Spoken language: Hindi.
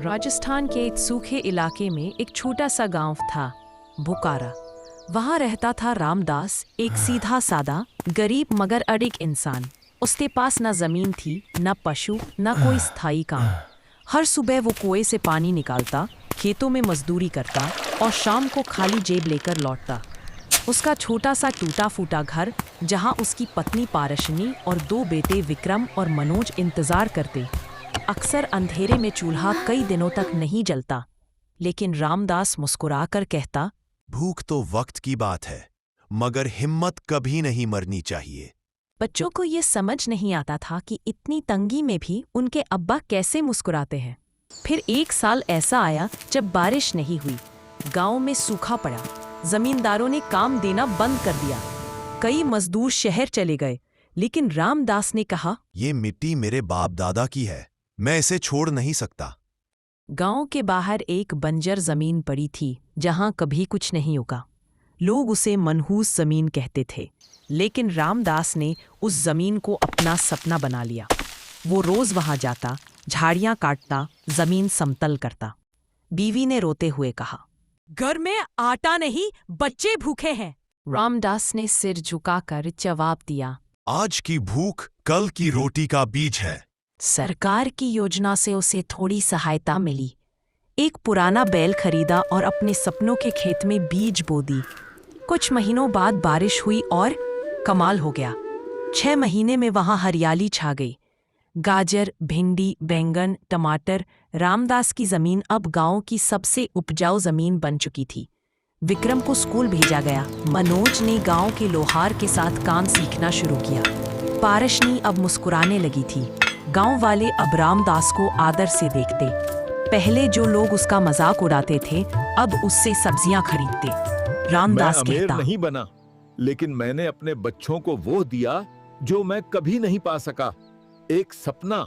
राजस्थान के एक सूखे इलाके में एक छोटा सा गांव था, बुकारा। वहां रहता था रामदास, एक सीधा सादा गरीब मगर अड़िग इंसान। उसके पास न जमीन थी, न पशु, न कोई स्थायी काम। हर सुबह वो कुएं से पानी निकालता, खेतों में मजदूरी करता और शाम को खाली जेब लेकर लौटता। उसका छोटा सा टूटा फूटा घर, जहां उसकी पत्नी पारशनी और दो बेटे विक्रम और मनोज इंतजार करते। अक्सर अंधेरे में चूल्हा कई दिनों तक नहीं जलता, लेकिन रामदास मुस्कुराकर कहता, भूख तो वक्त की बात है, मगर हिम्मत कभी नहीं मरनी चाहिए। बच्चों को ये समझ नहीं आता था कि इतनी तंगी में भी उनके अब्बा कैसे मुस्कुराते हैं। फिर एक साल ऐसा आया जब बारिश नहीं हुई। गांव में सूखा पड़ा, जमींदारों ने काम देना बंद कर दिया। कई मजदूर शहर चले गए, लेकिन रामदास ने कहा, ये मिट्टी मेरे बाप दादा की है, मैं इसे छोड़ नहीं सकता। गांव के बाहर एक बंजर जमीन पड़ी थी, जहां कभी कुछ नहीं उगा। लोग उसे मनहूस जमीन कहते थे, लेकिन रामदास ने उस जमीन को अपना सपना बना लिया। वो रोज वहां जाता, झाड़ियां काटता, जमीन समतल करता। बीवी ने रोते हुए कहा, घर में आटा नहीं, बच्चे भूखे हैं। रामदास ने सिर झुकाकर जवाब दिया, आज की भूख कल की रोटी का बीज है। सरकार की योजना से उसे थोड़ी सहायता मिली। एक पुराना बैल खरीदा और अपने सपनों के खेत में बीज बो दी। कुछ महीनों बाद बारिश हुई और कमाल हो गया। 6 महीने में वहां हरियाली छा गई। गाजर, भिंडी, बैंगन, टमाटर। रामदास की जमीन अब गांव की सबसे उपजाऊ जमीन बन चुकी थी। विक्रम को स्कूल भेजा गया। मनोज ने गांव के लोहार के साथ काम सीखना शुरू किया। पारशनी अब मुस्कुराने लगी थी। गांव वाले अब रामदास को आदर से देखते। पहले जो लोग उसका मजाक उड़ाते थे, अब उससे सब्जियां खरीदते। रामदास मैं अमीर कहता, नहीं बना, लेकिन मैंने अपने बच्चों को वो दिया जो मैं कभी नहीं पा सका, एक सपना।